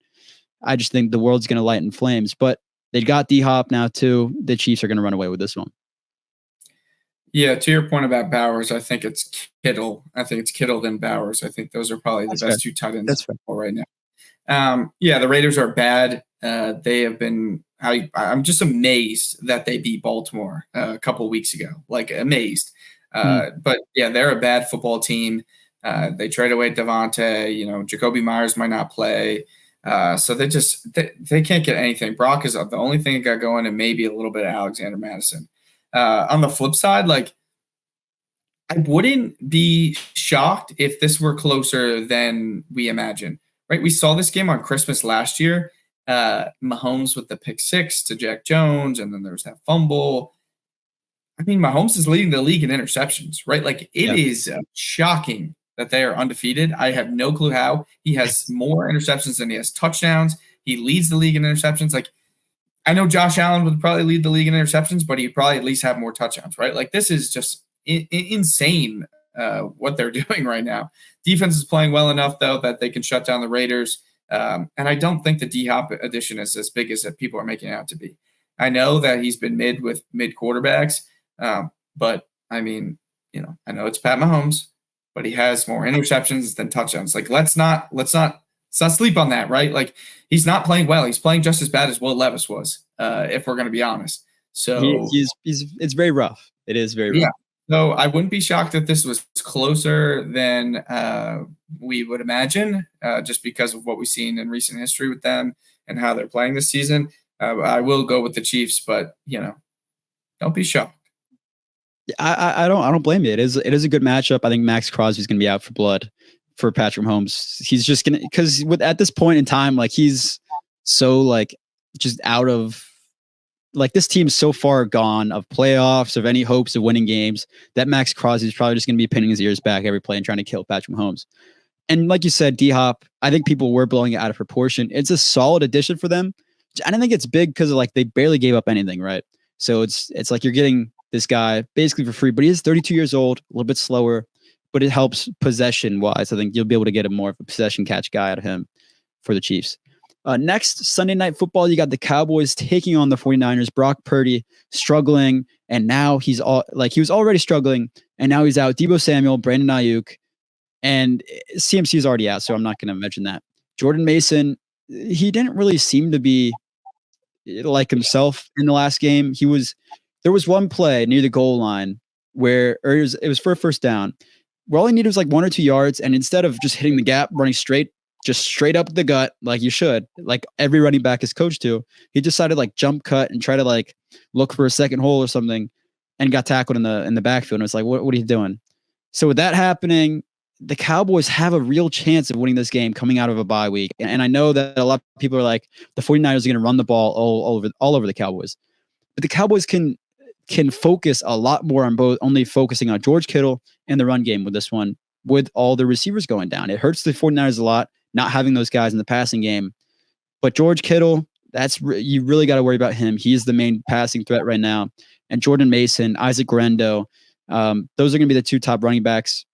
I just think the world's going to light in flames. But they got D-Hop now too. The Chiefs are going to run away with this one. Yeah, to your point about Bowers, I think it's Kittle. I think it's Kittle then Bowers. I think those are probably the best two tight ends right now. Yeah, the Raiders are bad. They have been. I'm just amazed that they beat Baltimore a couple of weeks ago. Like amazed. But yeah, they're a bad football team. They trade away Devontae. Jacoby Myers might not play. So they can't get anything. Brock is the only thing that got going, and maybe a little bit of Alexander Madison. On the flip side, like I wouldn't be shocked if this were closer than we imagine. Right? We saw this game on Christmas last year. Mahomes with the pick 6 to Jack Jones, and then there was that fumble. I mean, Mahomes is leading the league in interceptions, right? Like it is shocking that they are undefeated. I have no clue how. He has more interceptions than he has touchdowns. He leads the league in interceptions. Like I know Josh Allen would probably lead the league in interceptions, but he'd probably at least have more touchdowns, right? Like this is just insane what they're doing right now. Defense is playing well enough, though, that they can shut down the Raiders. And I don't think the D-Hop addition is as big as that people are making it out to be. I know that he's been mid quarterbacks, but I mean, I know it's Pat Mahomes, but he has more interceptions than touchdowns. Like let's not sleep on that, right? Like he's not playing well. He's playing just as bad as Will Levis was, if we're going to be honest. So it's very rough. It is very rough. Yeah. So I wouldn't be shocked if this was closer than we would imagine, just because of what we've seen in recent history with them and how they're playing this season. I will go with the Chiefs, but don't be shocked. I don't blame you. It is a good matchup. I think Max Crosby's going to be out for blood for Patrick Mahomes. He's just going to, because at this point in time, like he's so like just out of, like this team's so far gone of playoffs, of any hopes of winning games, that Max Crosby is probably just going to be pinning his ears back every play and trying to kill Patrick Mahomes. And like you said, D-Hop, I think people were blowing it out of proportion. It's a solid addition for them. I don't think it's big because of like they barely gave up anything, right? So it's like you're getting this guy basically for free, but he is 32 years old, a little bit slower, but it helps possession wise. I think you'll be able to get a more of a possession catch guy out of him for the Chiefs. Next Sunday Night Football, you got the Cowboys taking on the 49ers. Brock Purdy struggling, and now he was already struggling, and now he's out. Deebo Samuel, Brandon Ayuk, and CMC is already out, so I'm not going to mention that. Jordan Mason, he didn't really seem to be like himself in the last game. There was one play near the goal line where it was for a first down, where all he needed was like 1 or 2 yards, and instead of just hitting the gap, running straight up the gut, like you should, like every running back is coached to, he decided like jump cut and try to like look for a second hole or something, and got tackled in the backfield. And it's like, what are you doing? So with that happening, the Cowboys have a real chance of winning this game coming out of a bye week. And I know that a lot of people are like, the 49ers are going to run the ball all over the Cowboys, but the Cowboys can focus a lot more on both, only focusing on George Kittle and the run game with this one, with all the receivers going down. It hurts the 49ers a lot not having those guys in the passing game. But George Kittle, you really got to worry about him. He's the main passing threat right now. And Jordan Mason, Isaac Guerendo, those are going to be the two top running backs.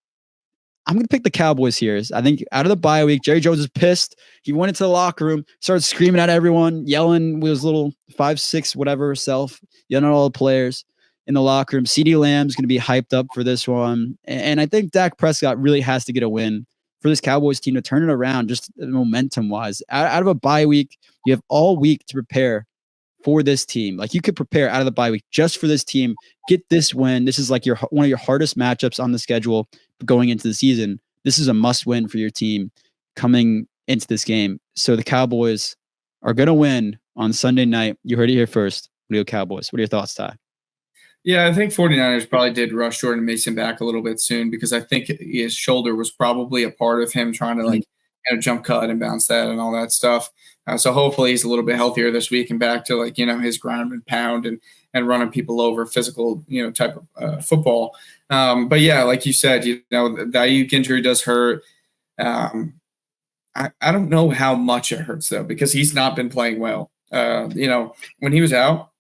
I'm going to pick the Cowboys here. I think out of the bye week, Jerry Jones is pissed. He went into the locker room, started screaming at everyone, yelling with his little 5'6", whatever self, yelling at all the players in the locker room. CeeDee Lamb's going to be hyped up for this one. And I think Dak Prescott really has to get a win for this Cowboys team to turn it around, just momentum-wise. Out of a bye week, you have all week to prepare for this team. Like you could prepare out of the bye week just for this team, get this win. This is like one of your hardest matchups on the schedule going into the season. This is a must-win for your team coming into this game. So the Cowboys are going to win on Sunday night. You heard it here first. What are your Cowboys? What are your thoughts, Ty? Yeah, I think 49ers probably did rush Jordan Mason back a little bit soon because I think his shoulder was probably a part of him trying to jump cut and bounce that and all that stuff. So hopefully he's a little bit healthier this week and back to his ground and pound and running people over, physical type of football. But yeah, like you said, the Ayuk injury does hurt. I don't know how much it hurts though because he's not been playing well. When he was out,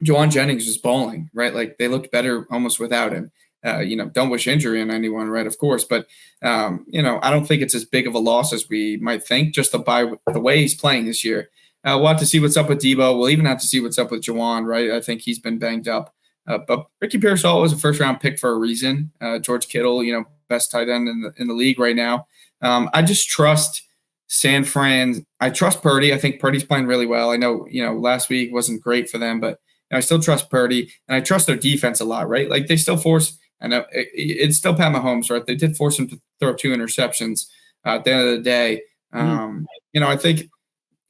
Juwan Jennings was balling, right? Like they looked better almost without him. Don't wish injury on anyone, right? Of course, but I don't think it's as big of a loss as we might think just by the way he's playing this year. We'll have to see what's up with Debo. We'll even have to see what's up with Juwan, right? I think he's been banged up. But Ricky Pearsall was a first-round pick for a reason. George Kittle, best tight end in the league right now. I just trust San Fran. I trust Purdy. I think Purdy's playing really well. I know, last week wasn't great for them, but I still trust Purdy, and I trust their defense a lot, right? Like they still force – I know it's still Pat Mahomes, right? They did force him to throw 2 interceptions at the end of the day. I think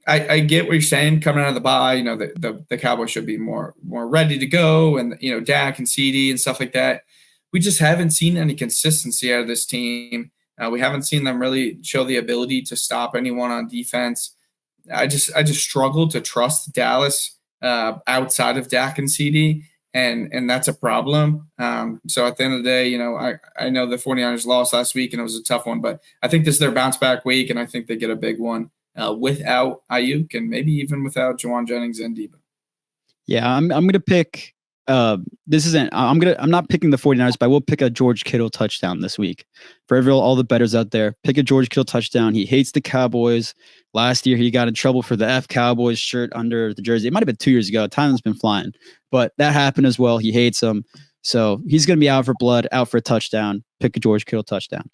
I get what you're saying coming out of the bye. The Cowboys should be more ready to go, and Dak and CD and stuff like that. We just haven't seen any consistency out of this team. We haven't seen them really show the ability to stop anyone on defense. I just struggle to trust Dallas outside of Dak and CD. And that's a problem. So at the end of the day, I know the 49ers lost last week and it was a tough one, but I think this is their bounce back week, and I think they get a big one without Ayuk and maybe even without Juwan Jennings and Debo. Yeah, I'm going to pick. I'm not picking the 49ers, but I will pick a George Kittle touchdown this week. For all the bettors out there, pick a George Kittle touchdown. He hates the Cowboys. Last year, he got in trouble for the F Cowboys shirt under the jersey. It might have been 2 years ago. Time has been flying, but that happened as well. He hates them. So he's going to be out for blood, out for a touchdown. Pick a George Kittle touchdown.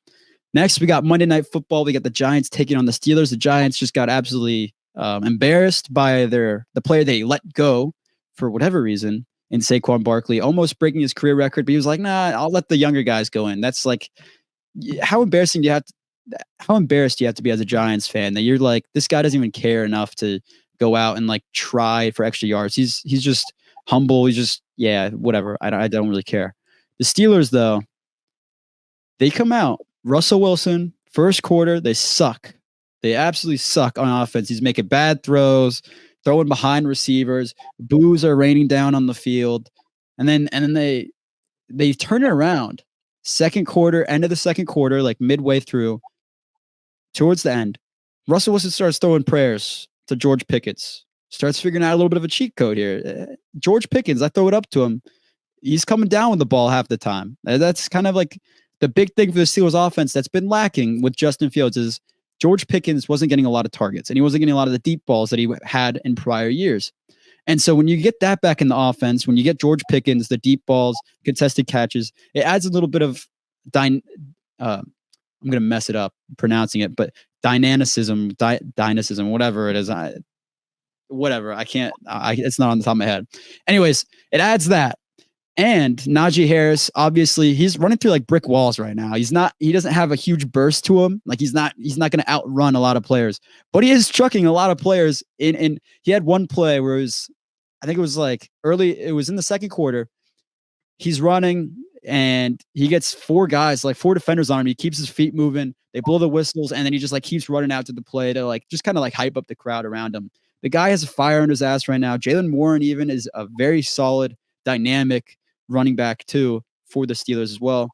Next, we got Monday Night Football. We got the Giants taking on the Steelers. The Giants just got absolutely embarrassed by the player they let go for whatever reason in Saquon Barkley, almost breaking his career record. But he was like, nah, I'll let the younger guys go in. That's like, how embarrassed do you have to be as a Giants fan that you're like, this guy doesn't even care enough to go out and try for extra yards. He's just humble. He's just, whatever. I don't really care. The Steelers, though, they come out. Russell Wilson, first quarter, they suck. They absolutely suck on offense. He's making bad throws, throwing behind receivers. Boos are raining down on the field. And then they turn it around. Second quarter, end of the second quarter, midway through, towards the end, Russell Wilson starts throwing prayers to George Pickens. Starts figuring out a little bit of a cheat code here. George Pickens, I throw it up to him. He's coming down with the ball half the time. That's kind of the big thing for the Steelers offense that's been lacking with Justin Fields is George Pickens wasn't getting a lot of targets, and he wasn't getting a lot of the deep balls that he had in prior years. And so when you get that back in the offense, when you get George Pickens, the deep balls, contested catches, it adds a little bit of I'm going to mess it up pronouncing it, but dynamicism, whatever it is. I can't, it's not on the top of my head. Anyways, it adds that. And Najee Harris, obviously, he's running through brick walls right now. He doesn't have a huge burst to him. He's not going to outrun a lot of players, but he is trucking a lot of players in. He had one play where I think it was it was in the second quarter. He's running and he gets 4 guys, 4 defenders on him. He keeps his feet moving. They blow the whistles and then he just keeps running out to the play to just kind of hype up the crowd around him. The guy has a fire under his ass right now. Jalen Warren even is a very solid, dynamic running back too for the Steelers as well.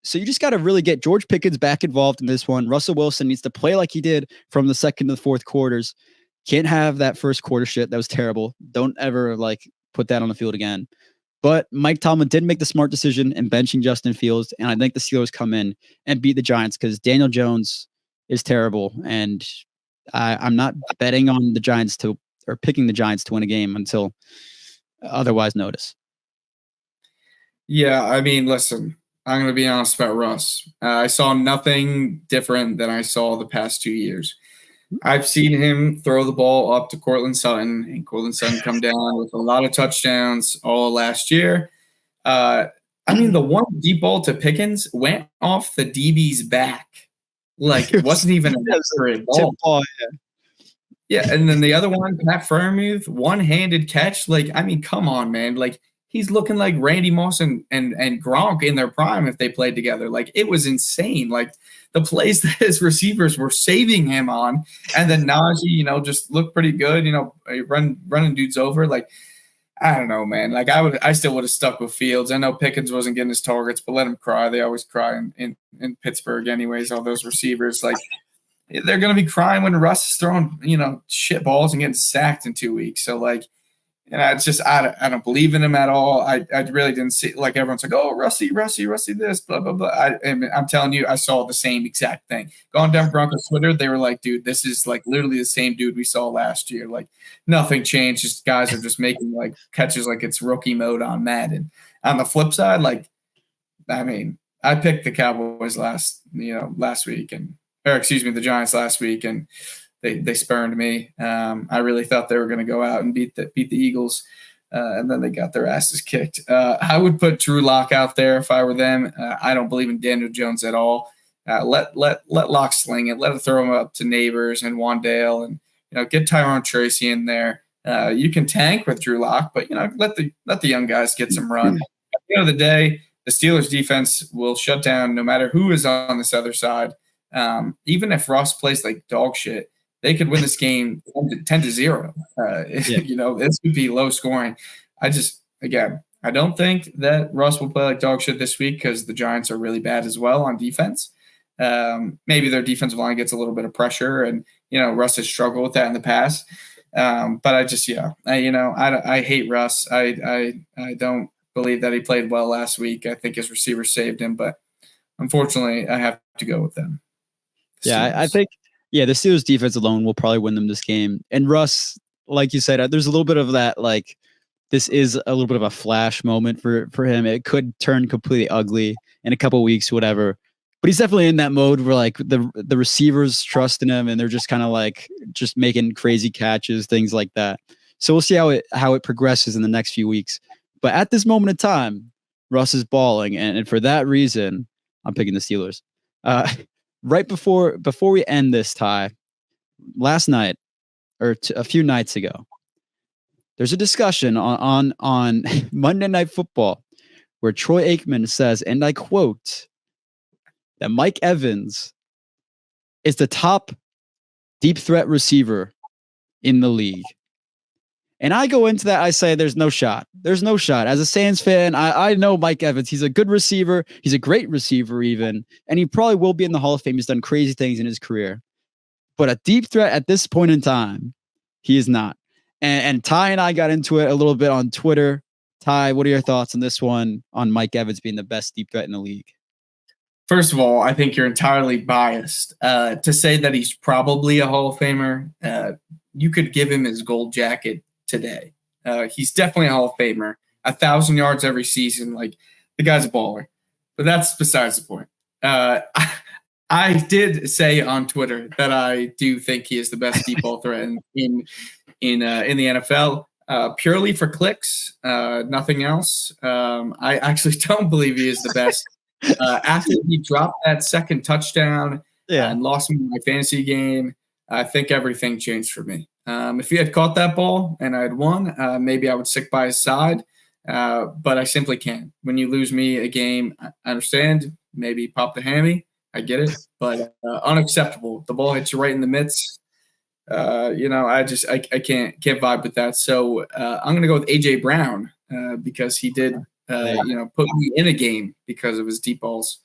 So you just got to really get George Pickens back involved in this one. Russell Wilson needs to play like he did from the second to the fourth quarters. Can't have that first quarter shit. That was terrible. Don't ever put that on the field again. But Mike Tomlin did make the smart decision in benching Justin Fields. And I think the Steelers come in and beat the Giants because Daniel Jones is terrible. And I'm not betting on the Giants or picking the Giants to win a game until otherwise notice. Yeah, I mean, listen, I'm going to be honest about Russ. I saw nothing different than I saw the past 2 years. I've seen him throw the ball up to Cortland Sutton, and Cortland Sutton come down with a lot of touchdowns all last year. I mean, the one deep ball to Pickens went off the DB's back. It wasn't even an accurate ball. Yeah, and then the other one, Pat Freiermuth, one-handed catch. I mean, come on, man. he's looking like Randy Moss and Gronk in their prime if they played together. Like, it was insane. Like, the plays that his receivers were saving him on, and then Najee, just looked pretty good, running dudes over. Like, I don't know, man. Like, I still would have stuck with Fields. I know Pickens wasn't getting his targets, but let him cry. They always cry in Pittsburgh anyways, all those receivers. Like, they're going to be crying when Russ is throwing, shit balls and getting sacked in 2 weeks. So, like, it's just I don't believe in him at all. I really didn't see, like, everyone's like, oh, Rusty, this, blah, blah, blah. I'm telling you, I saw the same exact thing. Going down Broncos Twitter, they were like, dude, this is, like, literally the same dude we saw last year. Like, nothing changed. Just guys are just making, like, catches like it's rookie mode on Madden. On the flip side, like, I mean, I picked the Cowboys last week, the Giants last week, and they spurned me. I really thought they were going to go out and beat the Eagles, and then they got their asses kicked. I would put Drew Lock out there if I were them. I don't believe in Daniel Jones at all. Let Lock sling it. Let it throw him up to Neighbors and Wandale, and get Tyrone Tracy in there. You can tank with Drew Lock, but let the young guys get some run. At the end of the day, the Steelers defense will shut down no matter who is on this other side. Even if Russ plays like dog shit, they could win this game 10-0. This would be low scoring. I don't think that Russ will play like dog shit this week because the Giants are really bad as well on defense. Maybe their defensive line gets a little bit of pressure, and Russ has struggled with that in the past. But I hate Russ. I don't believe that he played well last week. I think his receiver saved him, but unfortunately, I have to go with them. Yeah, I think. Yeah, the Steelers defense alone will probably win them this game. And Russ, like you said, there's a little bit of that, like, this is a little bit of a flash moment for him. It could turn completely ugly in a couple of weeks, whatever. But he's definitely in that mode where, like, the receivers trust in him, and they're just kind of like just making crazy catches, things like that. So we'll see how it progresses in the next few weeks. But at this moment in time, Russ is balling, and for that reason, I'm picking the Steelers. Right before we end this, Ty, last night or a few nights ago, there's a discussion on Monday Night Football where Troy Aikman says, and I quote, that Mike Evans is the top deep threat receiver in the league. And I go into that, I say there's no shot. There's no shot. As a Sands fan, I know Mike Evans. He's a good receiver. He's a great receiver even. And he probably will be in the Hall of Fame. He's done crazy things in his career. But a deep threat at this point in time, he is not. And Ty and I got into it a little bit on Twitter. Ty, what are your thoughts on this one, on Mike Evans being the best deep threat in the league? First of all, I think you're entirely biased. To say that he's probably a Hall of Famer, you could give him his gold jacket today. He's definitely a Hall of Famer. 1,000 yards every season. Like, the guy's a baller. But that's besides the point. I did say on Twitter that I do think he is the best deep ball threat in the NFL, purely for clicks, nothing else. I actually don't believe he is the best. After he dropped that second touchdown and lost me in my fantasy game, I think everything changed for me. If he had caught that ball and I had won, maybe I would stick by his side, but I simply can't. When you lose me a game, I understand. Maybe pop the hammy. I get it, but unacceptable. The ball hits you right in the midst. I can't vibe with that. So I'm going to go with AJ Brown because he did, put me in a game because of his deep balls.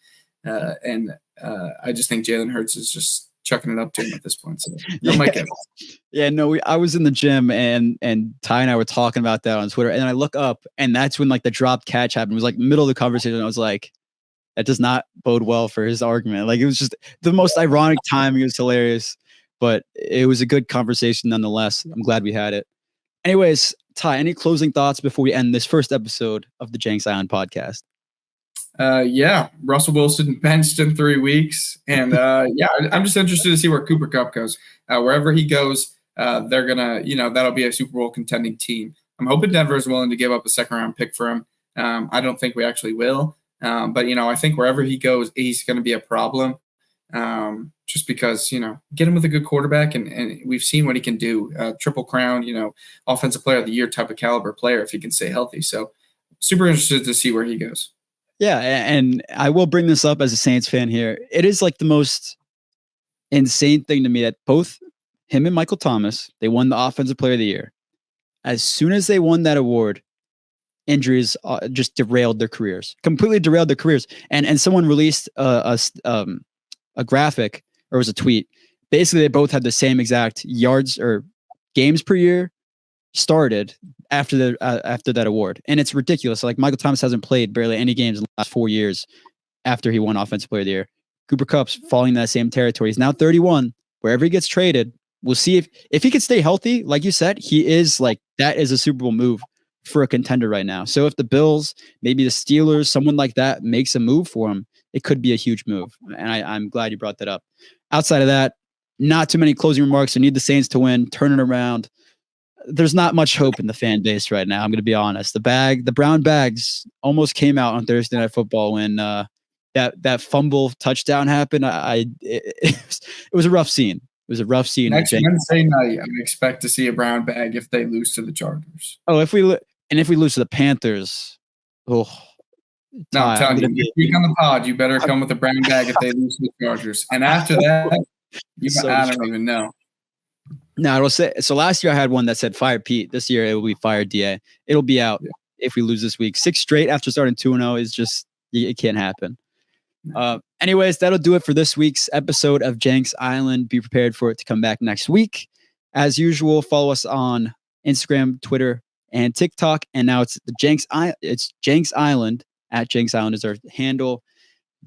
And I just think Jalen Hurts is just chucking it up to him at this point. So I was in the gym and Ty and I were talking about that on Twitter, and I look up and that's when like the dropped catch happened. It was like middle of the conversation. I was like, that does not bode well for his argument. Like, it was just the most ironic timing. It was hilarious, but it was a good conversation nonetheless. I'm glad we had it. Anyways, Ty, any closing thoughts before we end this first episode of the Jenks Island Podcast? Russell Wilson benched in 3 weeks. And I'm just interested to see where Cooper Kupp goes. Wherever he goes, they're going to, that'll be a Super Bowl contending team. I'm hoping Denver is willing to give up a second-round pick for him. I don't think we actually will. But I think wherever he goes, he's going to be a problem. Just because, get him with a good quarterback, and we've seen what he can do. Triple crown, offensive player of the year type of caliber player if he can stay healthy. So super interested to see where he goes. Yeah, and I will bring this up as a Saints fan here. It is like the most insane thing to me that both him and Michael Thomas, they won the Offensive Player of the Year. As soon as they won that award, injuries just derailed their careers, completely derailed their careers. And someone released a graphic, or it was a tweet. Basically, they both had the same exact yards or games per year started after that award, and it's ridiculous. Like Michael Thomas hasn't played barely any games in the last 4 years after he won Offensive Player of the Year. Cooper Kupp's falling in that same territory. He's now 31. Wherever he gets traded, we'll see if he can stay healthy. Like you said, he is like, that is a Super Bowl move for a contender right now. So if the Bills, maybe the Steelers, someone like that makes a move for him, it could be a huge move. And I'm glad you brought that up. Outside of that, not too many closing remarks. We need the Saints to win, turn it around. There's not much hope in the fan base right now. I'm going to be honest. The brown bags almost came out on Thursday Night Football when that fumble touchdown happened. It was a rough scene. It was a rough scene. Next Wednesday night, I expect to see a brown bag if they lose to the Chargers. Oh, if we lose to the Panthers, no, I'm telling you, if you speak on the pod, you better come with a brown bag if they lose to the Chargers. And after that, I don't even know. No, it'll say so. Last year I had one that said "Fire Pete." This year it will be "Fire DA." It'll be out if we lose this week. 6 straight after starting 2-0 is just, it can't happen. Anyways, that'll do it for this week's episode of Jenks Island. Be prepared for it to come back next week. As usual, follow us on Instagram, Twitter, and TikTok. And now it's Jenks Island. At Jenks Island is our handle.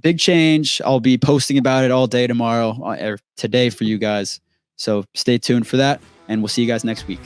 Big change. I'll be posting about it all day tomorrow or today for you guys. So stay tuned for that, and we'll see you guys next week.